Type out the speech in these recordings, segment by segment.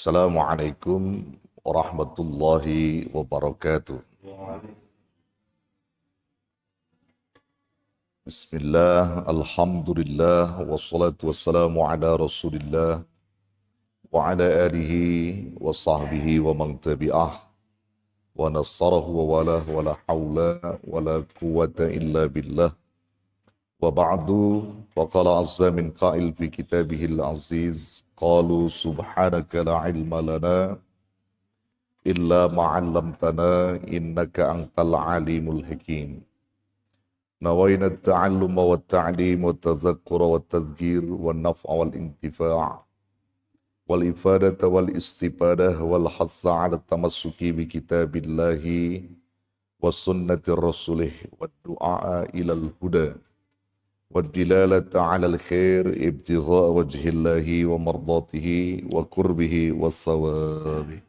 Assalamualaikum warahmatullahi wabarakatuh. Bismillah, alhamdulillah, wassalatu wassalamu ala rasulillah wa ala alihi wa sahbihi wa man tabi'ah wa nassarahu wa walah wa la hawla wa la quwata illa billah wa ba'du wa qala azza min qail fi kitabihil aziz qalu subhanaka la ilma lana illa ma'allamtana innaka antal alimul hakim. Nawaina at-ta'alluma wa at-ta'lim wa at-tadhakkura wa at-tadhkir wa an-naf'a wal intifa' wal ifadata wal istifadah wal hassa 'ala at-tamassuki bi kitabillahi wa sunnati rasulih wa du'a ila al-huda wa dilalata 'ala al-khair ibtigha'a wajhillahi wa mardatihi wa qurbihi was sawabi.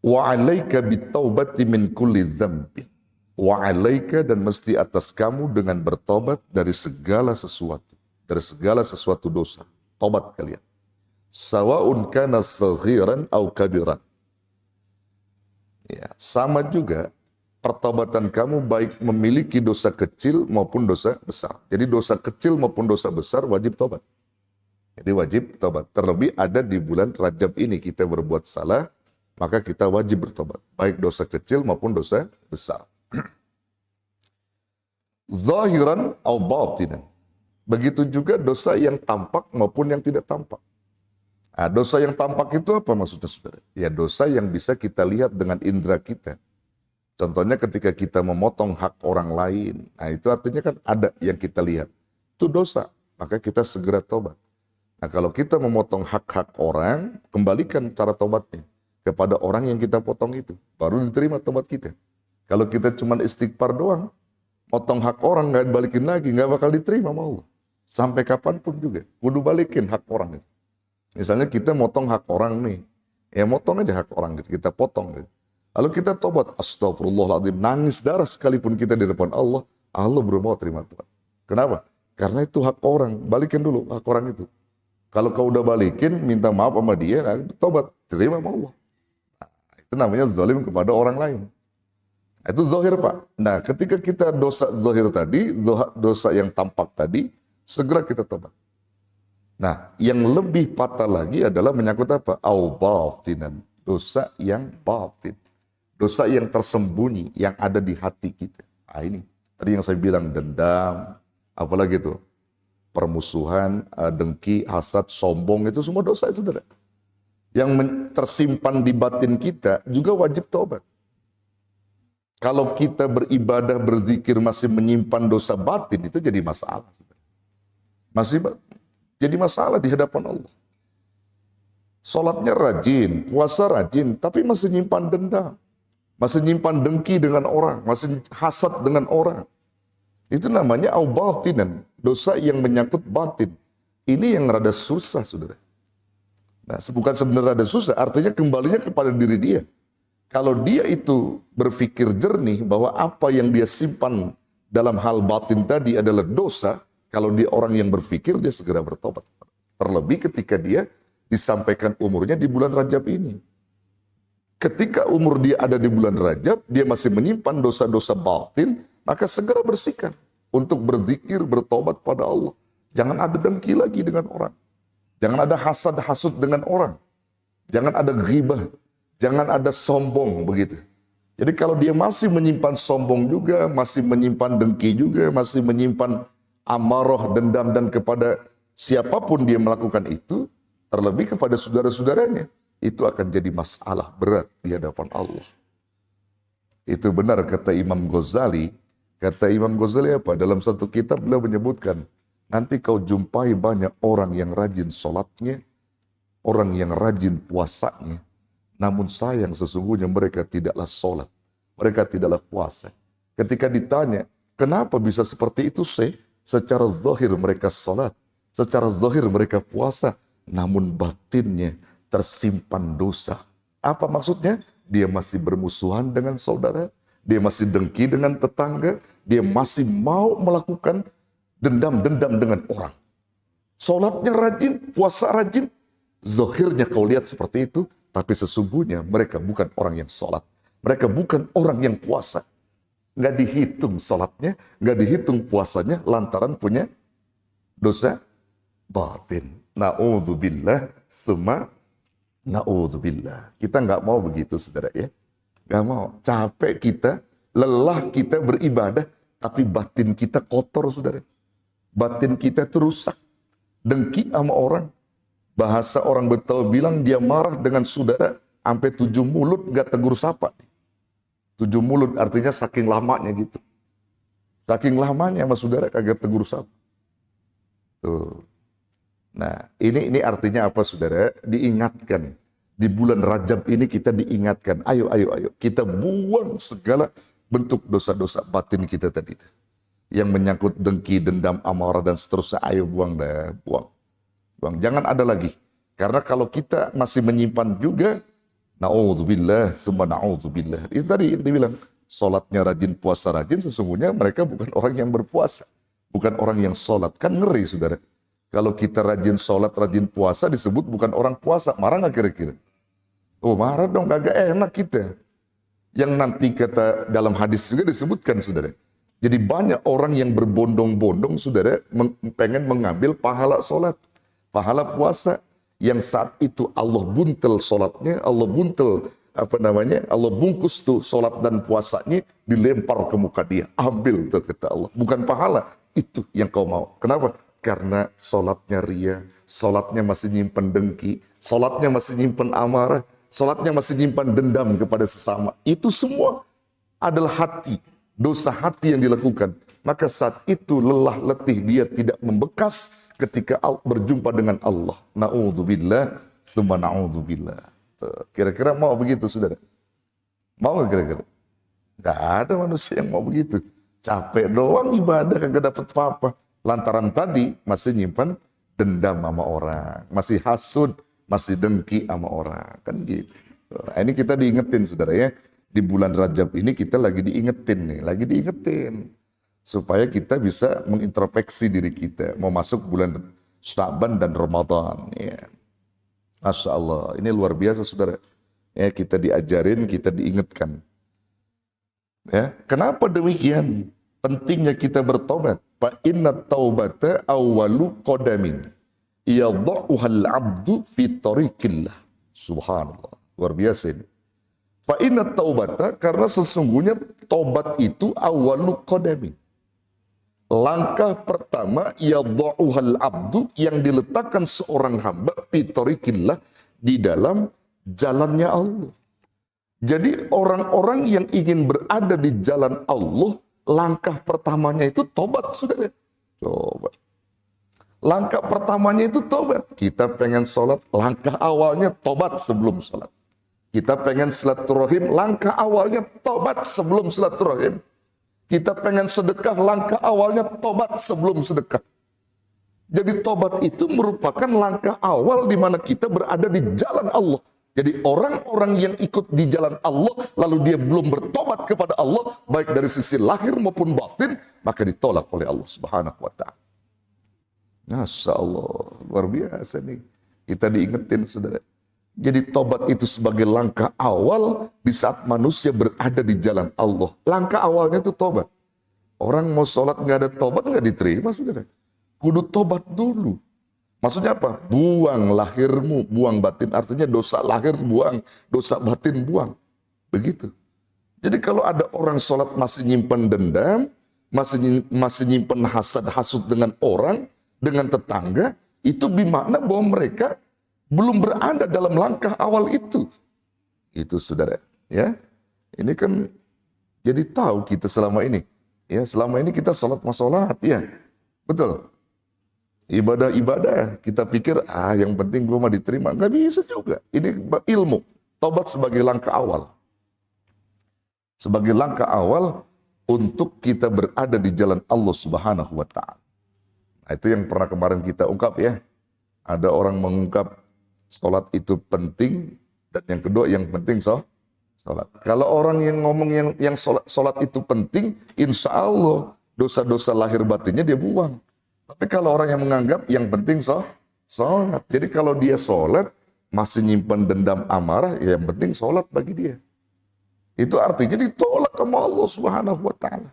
Wa 'alaika bit-taubati min kulli dzambin. Wa 'alaika, dan mesti atas kamu dengan bertobat dari segala sesuatu dosa. Tobat kalian. Sawa'un kana saghiran aw kabiran. Ya, sama juga pertobatan kamu baik memiliki dosa kecil maupun dosa besar. Jadi dosa kecil maupun dosa besar wajib tobat. Jadi wajib tobat. Terlebih ada di bulan Rajab ini kita berbuat salah, maka kita wajib bertobat. Baik dosa kecil maupun dosa besar. Zahiran atau batinan. Begitu juga dosa yang tampak maupun yang tidak tampak. Nah, dosa yang tampak itu apa maksudnya, saudara? Ya, dosa yang bisa kita lihat dengan indera kita. Contohnya ketika kita memotong hak orang lain. Nah, itu artinya kan ada yang kita lihat. Itu dosa, maka kita segera tobat. Nah, kalau kita memotong hak-hak orang, kembalikan cara tobatnya kepada orang yang kita potong itu. Baru diterima tobat kita. Kalau kita cuma istighfar doang, potong hak orang, nggak balikin lagi, nggak bakal diterima sama Allah. Sampai kapanpun juga, kudu balikin hak orang itu. Misalnya kita motong hak orang nih, ya motong aja hak orang gitu, kita potong gitu. Lalu kita tobat, astagfirullahaladzim, nangis darah sekalipun kita di depan Allah, Allah belum mau terima tobat. Kenapa? Karena itu hak orang, balikin dulu hak orang itu. Kalau kau udah balikin, minta maaf sama dia, nah, tobat, terima sama Allah. Nah, itu namanya zalim kepada orang lain. Itu zahir, Pak. Nah, ketika kita dosa zahir tadi, dosa yang tampak tadi, segera kita tobat. Nah, yang lebih fatal lagi adalah menyangkut apa? Au batinan. Dosa yang batin. Dosa yang tersembunyi, yang ada di hati kita. Nah, ini. Tadi yang saya bilang, dendam, apalagi itu? Permusuhan, dengki, hasad, sombong, itu semua dosa, saudara. Yang tersimpan di batin kita juga wajib tobat. Kalau kita beribadah, berzikir, masih menyimpan dosa batin, itu jadi masalah. Masih jadi masalah di hadapan Allah. Salatnya rajin, puasa rajin, tapi masih nyimpan dendam. Masih nyimpan dengki dengan orang, masih hasad dengan orang. Itu namanya au batinan, dosa yang menyangkut batin. Ini yang rada susah, saudara. Nah, bukan sebenarnya rada susah, artinya kembalinya kepada diri dia. Kalau dia itu berpikir jernih bahwa apa yang dia simpan dalam hal batin tadi adalah dosa, kalau dia orang yang berpikir, dia segera bertobat. Terlebih ketika dia disampaikan umurnya di bulan Rajab ini. Ketika umur dia ada di bulan Rajab, dia masih menyimpan dosa-dosa batin, maka segera bersihkan untuk berzikir, bertobat pada Allah. Jangan ada dengki lagi dengan orang. Jangan ada hasad-hasud dengan orang. Jangan ada ghibah. Jangan ada sombong begitu. Jadi kalau dia masih menyimpan sombong juga, masih menyimpan dengki juga, masih menyimpan amarah, dendam, dan kepada siapapun dia melakukan itu, terlebih kepada saudara-saudaranya, itu akan jadi masalah berat di hadapan Allah. Itu benar kata Imam Ghazali. Kata Imam Ghazali apa? Dalam satu kitab beliau menyebutkan, nanti kau jumpai banyak orang yang rajin sholatnya, orang yang rajin puasanya, namun sayang sesungguhnya mereka tidaklah sholat, mereka tidaklah puasa. Ketika ditanya, kenapa bisa seperti itu sih? Secara zahir mereka sholat, secara zahir mereka puasa, namun batinnya tersimpan dosa. Apa maksudnya? Dia masih bermusuhan dengan saudara, dia masih dengki dengan tetangga, dia masih mau melakukan dendam-dendam dengan orang. Sholatnya rajin, puasa rajin, Zahirnya kau lihat seperti itu, tapi sesungguhnya mereka bukan orang yang sholat. Mereka bukan orang yang puasa. Nggak dihitung sholatnya, nggak dihitung puasanya, lantaran punya dosa batin. Na'udzubillah, summa na'udzubillah. Kita nggak mau begitu, saudara ya. Nggak mau. Capek kita, lelah kita beribadah, tapi batin kita kotor, saudara. Batin kita itu rusak. Dengki sama orang. Bahasa orang Betawi bilang dia marah dengan saudara sampai 7 mulut nggak tegur sapa. 7 mulut artinya saking lamanya gitu. Saking lamanya sama saudara kagak tegur sapa. Tuh. Nah, ini artinya apa, saudara? Diingatkan. Di bulan Rajab ini kita diingatkan. Ayo. Kita buang segala bentuk dosa-dosa batin kita tadi. Yang menyangkut dengki, dendam, amarah, dan seterusnya. Ayo buang dah, buang. Jangan ada lagi. Karena kalau kita masih menyimpan juga, na'udzubillah, summa na'udzubillah. Itu tadi yang dibilang, sholatnya rajin, puasa rajin, sesungguhnya mereka bukan orang yang berpuasa. Bukan orang yang sholat. Kan ngeri, saudara. Kalau kita rajin sholat, rajin puasa, disebut bukan orang puasa. Marah nggak kira-kira? Oh marah dong, kagak enak kita. Yang nanti kata dalam hadis juga disebutkan, saudara. Jadi banyak orang yang berbondong-bondong, saudara, pengen mengambil pahala sholat. Pahala puasa yang saat itu Allah buntel sholatnya, Allah buntel Allah bungkus tuh sholat dan puasanya dilempar ke muka dia. Ambil tuh kata Allah. Bukan pahala, itu yang kau mau. Kenapa? Karena sholatnya ria, sholatnya masih nyimpan dengki, sholatnya masih nyimpan amarah, sholatnya masih nyimpan dendam kepada sesama. Itu semua adalah hati, dosa hati yang dilakukan. Maka saat itu lelah letih dia tidak membekas ketika berjumpa dengan Allah. Na'udzubillah, summa na'udzubillah. Kira-kira mau begitu, saudara? Mau nggak kira-kira? Nggak ada manusia yang mau begitu. Capek doang ibadah, kagak dapat apa-apa. Lantaran tadi masih nyimpan dendam sama orang. Masih hasud, masih dengki sama orang. Kan gitu. Nah, ini kita diingetin, saudara ya. Di bulan Rajab ini kita lagi diingetin nih. Lagi diingetin. Supaya kita bisa mengintrospeksi diri kita. Mau masuk bulan Sya'ban dan Ramadan. Ya. Masya Allah. Ini luar biasa, saudara. Ya, kita diajarin, kita diingatkan. Ya, kenapa demikian? Pentingnya kita bertobat. Fa inna taubata awwalu qadamin yadha'uhal 'abdu fi tariqillah. Subhanallah. Luar biasa ini. Fa inna taubata, karena sesungguhnya tobat itu awwalu qadamin. Langkah pertama yadha'uhal 'abdu yang diletakkan seorang hamba fi tariqillah, di dalam jalannya Allah. Jadi orang-orang yang ingin berada di jalan Allah, langkah pertamanya itu tobat, saudara. Tobat. Langkah pertamanya itu tobat. Kita pengen sholat, langkah awalnya tobat sebelum sholat. Kita pengen silaturahim, langkah awalnya tobat sebelum silaturahim. Kita pengen sedekah, langkah awalnya tobat sebelum sedekah. Jadi tobat itu merupakan langkah awal di mana kita berada di jalan Allah. Jadi orang-orang yang ikut di jalan Allah, lalu dia belum bertobat kepada Allah, baik dari sisi lahir maupun batin, maka ditolak oleh Allah Subhanahu wa ta'ala. Masya Allah, luar biasa nih. Kita diingetin, saudara. Jadi tobat itu sebagai langkah awal di saat manusia berada di jalan Allah. Langkah awalnya itu tobat. Orang mau sholat nggak ada tobat, nggak diterima, saudara. Kudu tobat dulu. Maksudnya apa? Buang lahirmu, buang batin. Artinya dosa lahir buang, dosa batin buang. Begitu. Jadi kalau ada orang sholat masih nyimpen dendam, masih nyimpen hasad-hasud dengan orang, dengan tetangga, itu bermakna bahwa mereka belum berada dalam langkah awal itu. Itu, saudara. Ya, ini kan jadi tahu kita selama ini. Ya, selama ini kita sholat ya. Betul. Ibadah-ibadah, kita pikir, yang penting gue mah diterima. Nggak bisa juga. Ini ilmu. Tobat sebagai langkah awal. Sebagai langkah awal untuk kita berada di jalan Allah Subhanahu wa ta'ala. Nah, itu yang pernah kemarin kita ungkap ya. Ada orang mengungkap sholat itu penting, dan yang kedua yang penting sholat. Kalau orang yang ngomong yang sholat itu penting, insya Allah dosa-dosa lahir batinnya dia buang. Tapi kalau orang yang menganggap yang penting Sholat. Jadi kalau dia sholat, masih nyimpan dendam amarah, ya yang penting sholat bagi dia. Itu artinya ditolak sama Allah Subhanahu wa Ta'ala.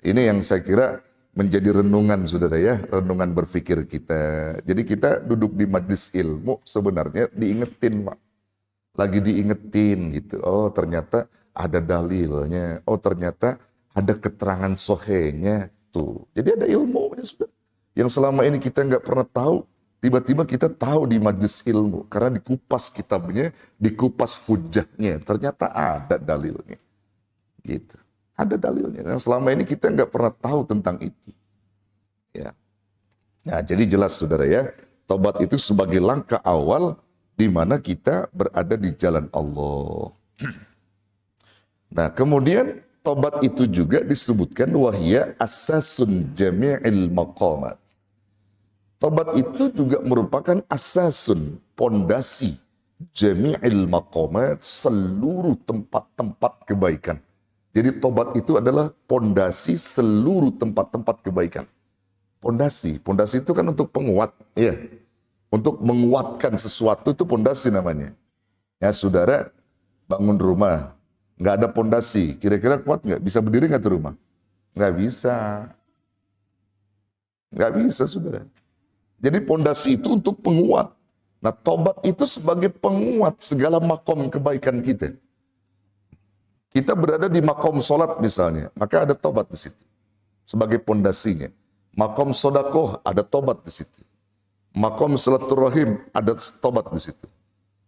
Ini yang saya kira menjadi renungan, saudara ya, renungan berpikir kita. Jadi kita duduk di majlis ilmu sebenarnya diingetin, Pak. Lagi diingetin gitu. Oh ternyata ada dalilnya. Oh ternyata ada keterangan sohenya. Tuh. Jadi ada ilmunya, saudara. Yang selama ini kita nggak pernah tahu, tiba-tiba kita tahu di majlis ilmu. Karena dikupas kitabnya, dikupas hujahnya. Ternyata ada dalilnya. Gitu. Ada dalilnya. Yang selama ini kita nggak pernah tahu tentang itu. Ya. Nah, jadi jelas saudara ya, tobat itu sebagai langkah awal di mana kita berada di jalan Allah. Nah, kemudian tobat itu juga disebutkan wahya asasun jami'il maqamat. Tobat itu juga merupakan asasun, pondasi jami'il maqamat, seluruh tempat-tempat kebaikan. Jadi tobat itu adalah pondasi seluruh tempat-tempat kebaikan. Pondasi itu kan untuk penguat, ya. Untuk menguatkan sesuatu itu pondasi namanya. Ya saudara, bangun rumah, nggak ada pondasi, kira-kira kuat nggak? Bisa berdiri nggak tuh rumah? Nggak bisa. Nggak bisa saudara. Jadi pondasi itu untuk penguat. Nah tobat itu sebagai penguat segala makom kebaikan kita. Kita berada di makom sholat misalnya, maka ada tobat di situ sebagai pondasinya. Makom sodakoh ada tobat di situ. Makom silaturahim ada tobat di situ.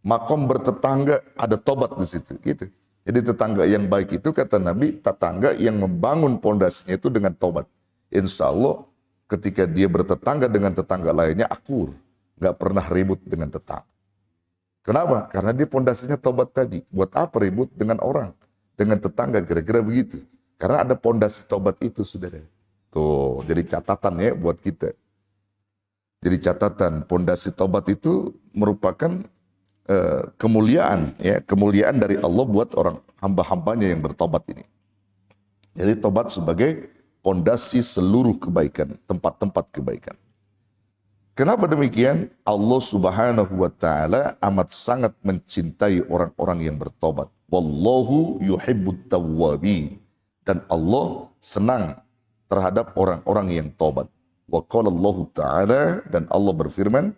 Makom bertetangga ada tobat di situ. Gitu. Jadi tetangga yang baik itu kata Nabi, tetangga yang membangun pondasinya itu dengan tobat. Insya Allah ketika dia bertetangga dengan tetangga lainnya akur, nggak pernah ribut dengan tetangga. Kenapa? Karena dia pondasinya tobat tadi. Buat apa ribut dengan orang? Dengan tetangga, kira-kira begitu. Karena ada pondasi tobat itu, saudara. Tuh, jadi catatan ya buat kita. Jadi catatan, pondasi tobat itu merupakan kemuliaan, ya, kemuliaan dari Allah buat orang hamba-hambanya yang bertobat ini. Jadi tobat sebagai pondasi seluruh kebaikan, tempat-tempat kebaikan. Kenapa demikian? Allah Subhanahu wa Ta'ala amat sangat mencintai orang-orang yang bertobat. Wallahu yuhibbut tawwabin. Dan Allah senang terhadap orang-orang yang tobat. Wa qala Allah Ta'ala, dan Allah berfirman,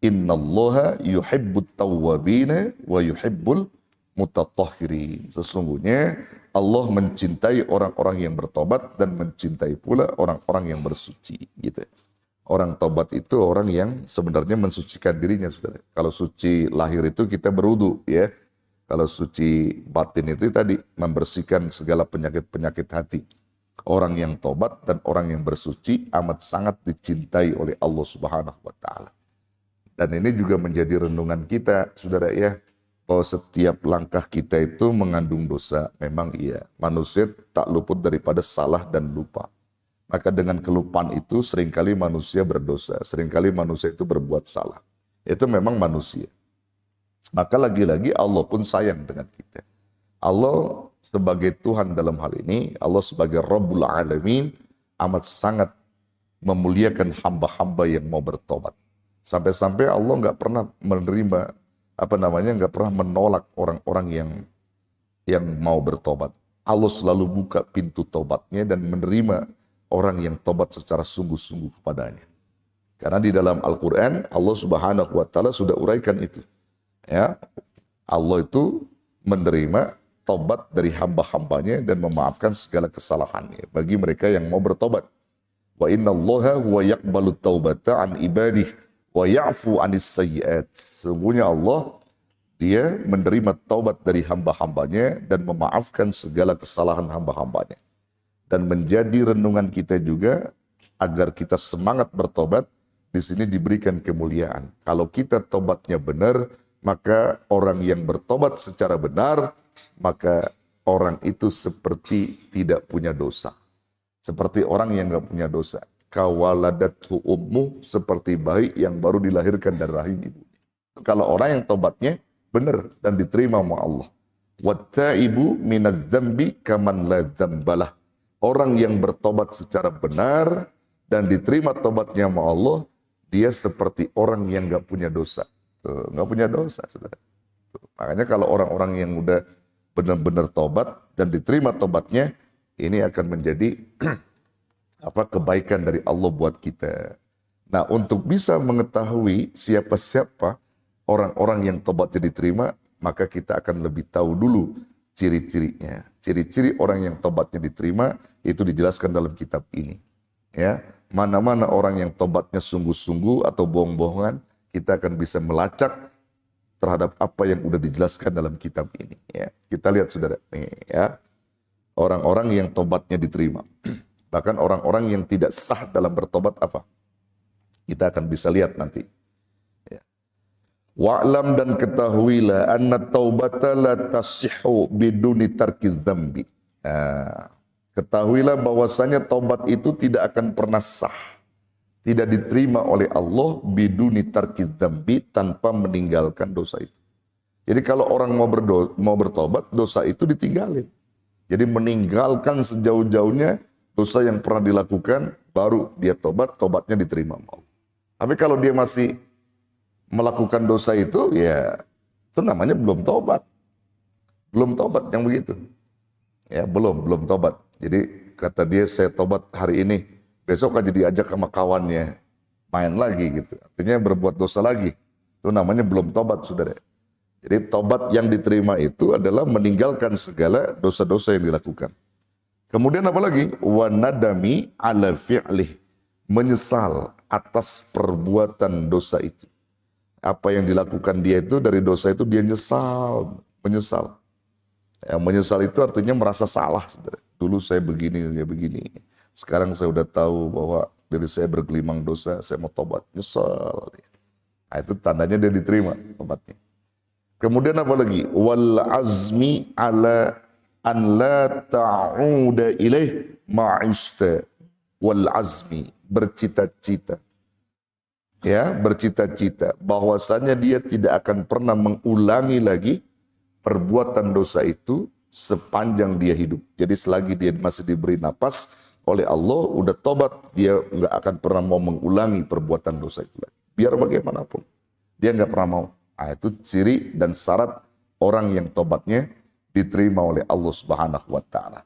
innallaha yuhibbut tawwabin wa yuhibbul mutatahhirin. Sesungguhnya Allah mencintai orang-orang yang bertobat dan mencintai pula orang-orang yang bersuci. Gitu. Orang tobat itu orang yang sebenarnya mensucikan dirinya, saudara. Kalau suci lahir itu kita berwudu, ya. Kalau suci batin itu tadi membersihkan segala penyakit-penyakit hati. Orang yang tobat dan orang yang bersuci amat sangat dicintai oleh Allah Subhanahu wa Ta'ala. Dan ini juga menjadi renungan kita, saudara ya, bahwa setiap langkah kita itu mengandung dosa. Memang iya, manusia tak luput daripada salah dan lupa. Maka dengan kelupaan itu seringkali manusia berdosa, seringkali manusia itu berbuat salah. Itu memang manusia. Maka lagi-lagi Allah pun sayang dengan kita. Allah sebagai Tuhan dalam hal ini, Allah sebagai Rabbul Alamin, amat sangat memuliakan hamba-hamba yang mau bertobat. Sampai-sampai Allah nggak pernah menerima, nggak pernah menolak orang-orang yang mau bertobat. Allah selalu buka pintu tobatnya dan menerima orang yang tobat secara sungguh-sungguh kepadanya. Karena di dalam Al-Quran, Allah Subhanahu wa Ta'ala sudah uraikan itu. Ya, Allah itu menerima tobat dari hamba-hambanya dan memaafkan segala kesalahannya bagi mereka yang mau bertobat. Wa innallaha huwa yaqbalu taubata an ibadih wa ya'fu anis sayyi'at. Sesungguhnya Allah, dia menerima taubat dari hamba-hambanya dan memaafkan segala kesalahan hamba-hambanya. Dan menjadi renungan kita juga agar kita semangat bertobat. Di sini diberikan kemuliaan. Kalau kita tobatnya benar, maka orang yang bertobat secara benar, maka orang itu seperti tidak punya dosa. Seperti orang yang nggak punya dosa. Kawaladathu ummu, seperti bayi yang baru dilahirkan dari rahim ibunya. Kalau orang yang tobatnya benar dan diterima oleh Allah. Wattaibu minaz dzambi kaman la dzambalah. Orang yang bertobat secara benar dan diterima tobatnya oleh Allah, dia seperti orang yang nggak punya dosa. Tuh, nggak punya dosa, saudara. Tuh, makanya kalau orang-orang yang udah benar-benar tobat dan diterima tobatnya, ini akan menjadi kebaikan dari Allah buat kita. Nah, untuk bisa mengetahui siapa-siapa orang-orang yang tobatnya diterima, maka kita akan lebih tahu dulu ciri-cirinya. Ciri-ciri orang yang tobatnya diterima itu dijelaskan dalam kitab ini. Ya, mana-mana orang yang tobatnya sungguh-sungguh atau bohong-bohongan, kita akan bisa melacak terhadap apa yang sudah dijelaskan dalam kitab ini. Ya, kita lihat saudara, nih, ya, orang-orang yang tobatnya diterima. Bahkan orang-orang yang tidak sah dalam bertobat apa? Kita akan bisa lihat nanti. Ya. Wa'lam dan ketahuilah anna taubata la tasihhu biduni tarkiz dzambi. Nah, ketahuilah bahwasanya taubat itu tidak akan pernah sah, tidak diterima oleh Allah biduni tarkiz dzambi, tanpa meninggalkan dosa itu. Jadi kalau orang mau bertobat, dosa itu ditinggalin. Jadi meninggalkan sejauh-jauhnya dosa yang pernah dilakukan, baru dia tobat, tobatnya diterima Allah. Tapi kalau dia masih melakukan dosa itu, ya itu namanya belum tobat. Belum tobat yang begitu. Ya, belum tobat. Jadi kata dia, saya tobat hari ini, besok aja diajak sama kawannya main lagi gitu. Artinya berbuat dosa lagi. Itu namanya belum tobat, saudara. Jadi tobat yang diterima itu adalah meninggalkan segala dosa-dosa yang dilakukan. Kemudian apa lagi? Wa nadami ala fi'lih. Menyesal atas perbuatan dosa itu. Apa yang dilakukan dia itu, dari dosa itu dia menyesal. Ya, menyesal itu artinya merasa salah. Saudara. Dulu saya begini. Sekarang saya udah tahu bahwa dari saya bergelimang dosa, saya mau tobat. Nyesal. Nah, itu tandanya dia diterima tobatnya. Kemudian apa lagi? Wal azmi ala an la ta'uda ilaih ma'ista. Wal azmi, bercita-cita. Ya, bercita-cita bahwasanya dia tidak akan pernah mengulangi lagi perbuatan dosa itu sepanjang dia hidup. Jadi selagi dia masih diberi napas oleh Allah, udah tobat, dia nggak akan pernah mau mengulangi perbuatan dosa itu lagi. Biar bagaimanapun, dia nggak pernah mau. Nah, itu ciri dan syarat orang yang tobatnya diterima oleh Allah Subhanahu wa Ta'ala.